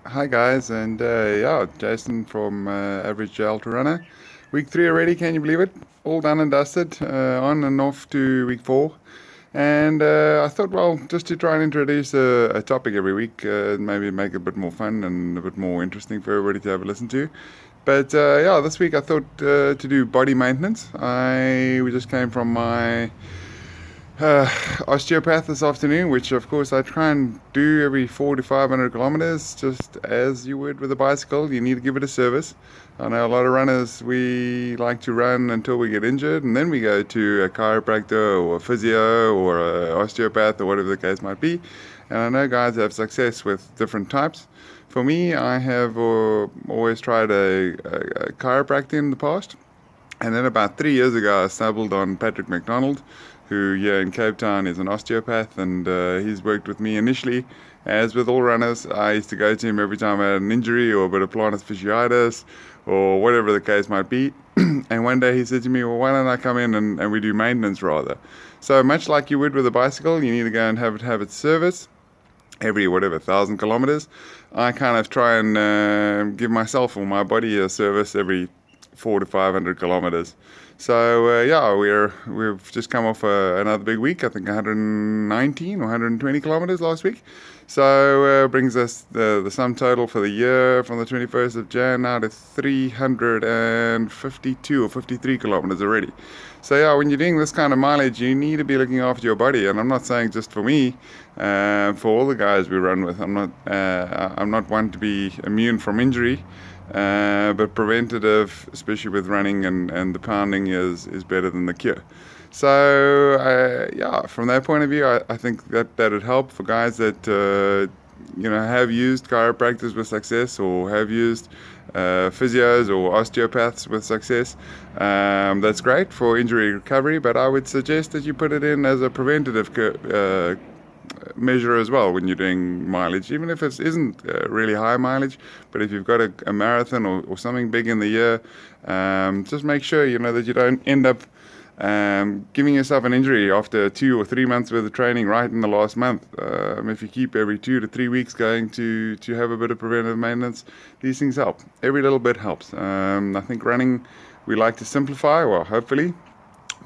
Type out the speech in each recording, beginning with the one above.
Hi guys, and Jason from Average Gel to Runner. Week 3 already, can you believe it? All done and dusted, on and off to week 4. And I thought, well, just to try and introduce a topic every week, maybe make it a bit more fun and a bit more interesting for everybody to have a listen to. But this week I thought to do body maintenance. We just came from my uh, osteopath this afternoon, which of course I try and do every 4 to 500 kilometers, just as you would with a bicycle. You need to give it a service. I know a lot of runners, we like to run until we get injured, and then we go to a chiropractor or a physio or a osteopath or whatever the case might be. And I know guys have success with different types. For me, I have always tried a chiropractor in the past. And then about 3 years ago, I stumbled on Patrick McDonald, who here in Cape Town is an osteopath, and he's worked with me initially. As with all runners, I used to go to him every time I had an injury or a bit of plantar fasciitis or whatever the case might be. And one day he said to me, well, why don't I come in and we do maintenance rather? So much like you would with a bicycle, you need to go and have it serviced every 1,000 kilometers. I kind of try and give myself or my body a service every 4 to 500 kilometers. So we've just come off another big week. I think 119 or 120 kilometers last week. So brings us the sum total for the year from the 21st of Jan now to 352 or 53 kilometers already. So yeah, when you're doing this kind of mileage, you need to be looking after your body. And I'm not saying just for me, for all the guys we run with. I'm not one to be immune from injury. But preventative, especially with running and the pounding, is better than the cure. So from that point of view, I think that'd help for guys that have used chiropractors with success or have used physios or osteopaths with success. That's great for injury recovery, but I would suggest that you put it in as a preventative measure as well when you're doing mileage, even if it isn't really high mileage. But if you've got a marathon or something big in the year, just make sure that you don't end up giving yourself an injury after 2 or 3 months worth of training right in the last month. If you keep every 2 to 3 weeks going to have a bit of preventive maintenance, these things help. Every little bit helps. I think running, we like to simplify, well, hopefully.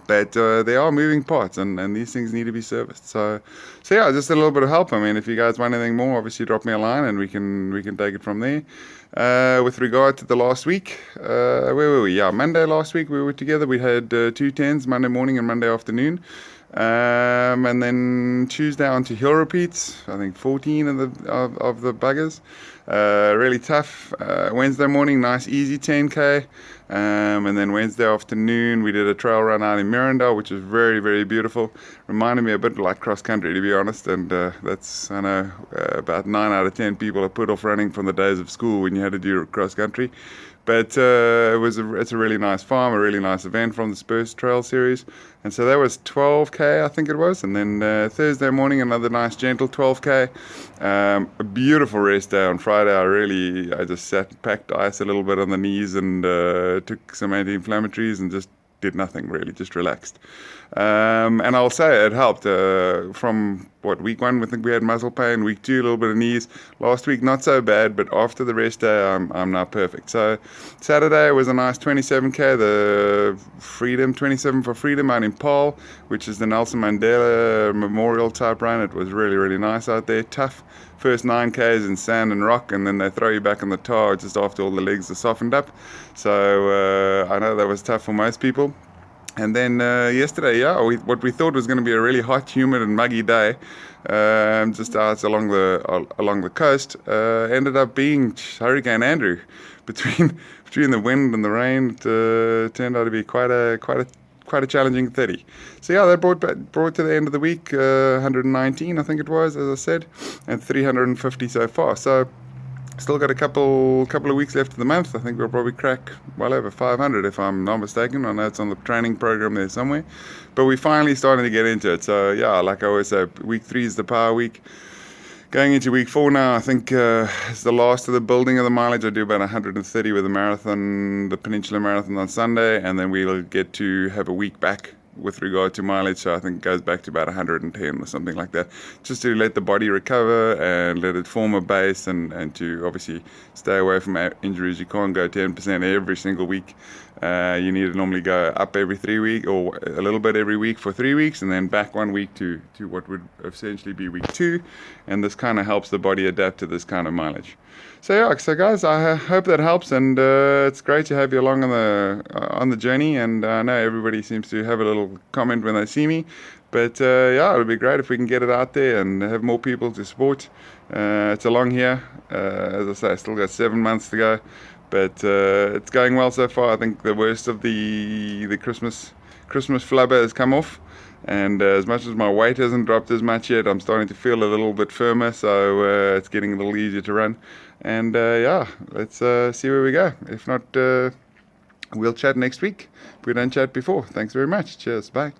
But there are moving parts, and these things need to be serviced. So yeah, just a little bit of help. I mean, if you guys want anything more, obviously drop me a line, and we can take it from there. With regard to the last week, where were we? Yeah, Monday last week we were together. We had 2 10s, Monday morning and Monday afternoon. And then Tuesday on to hill repeats. I think 14 of the buggers. Really tough. Wednesday morning, nice easy 10K. And then Wednesday afternoon, we did a trail run out in Mirandale, which is very, very beautiful. Reminded me a bit like cross country, to be honest. And that's, I know, about 9 out of 10 people have put off running from the days of school when you had to do cross country. But it's a really nice farm, a really nice event from the Spurs Trail Series. And so that was 12K, I think it was. And then Thursday morning, another nice gentle 12K. A beautiful rest day on Friday. I just packed ice a little bit on the knees and took some anti-inflammatories and just did nothing really, just relaxed. And I'll say it helped. From week 1, I think we had muscle pain. Week 2, a little bit of knees. Last week, not so bad, but after the rest day, I'm now perfect. So Saturday was a nice 27K, the Freedom, 27 for Freedom out in Paarl, which is the Nelson Mandela Memorial type run. It was really, really nice out there. Tough. First 9Ks in sand and rock, and then they throw you back on the tar just after all the legs are softened up. So I know that was tough for most people. And then yesterday, what we thought was going to be a really hot, humid, and muggy day, just out along the coast, ended up being Hurricane Andrew. Between the wind and the rain, it turned out to be quite a challenging 30. So yeah, that brought to the end of the week 119, I think it was, as I said, and 350 so far. So still got a couple of weeks left of the month. I think we'll probably crack well over 500 if I'm not mistaken. I know it's on the training program there somewhere, but we're finally starting to get into it. So yeah, like I always say, week 3 is the power week. Going into week 4 now, I think it's the last of the building of the mileage. I do about 130 with the marathon, the Peninsula Marathon on Sunday, and then we'll get to have a week back with regard to mileage, so I think it goes back to about 110 or something like that, just to let the body recover and let it form a base, and to obviously stay away from injuries. You can't go 10% every single week. You need to normally go up every 3 weeks, or a little bit every week for 3 weeks, and then back 1 week to what would essentially be week 2, and this kind of helps the body adapt to this kind of mileage. So yeah, so guys, I hope that helps, and it's great to have you along on the journey. And I know everybody seems to have a little comment when they see me, but yeah, it would be great if we can get it out there and have more people to support. It's along here, as I say, I still got 7 months to go, but it's going well so far. I think the worst of the Christmas flubber has come off. And as much as my weight hasn't dropped as much yet, I'm starting to feel a little bit firmer, so it's getting a little easier to run. And yeah, let's see where we go. If not, we'll chat next week if we don't chat before. Thanks very much. Cheers. Bye.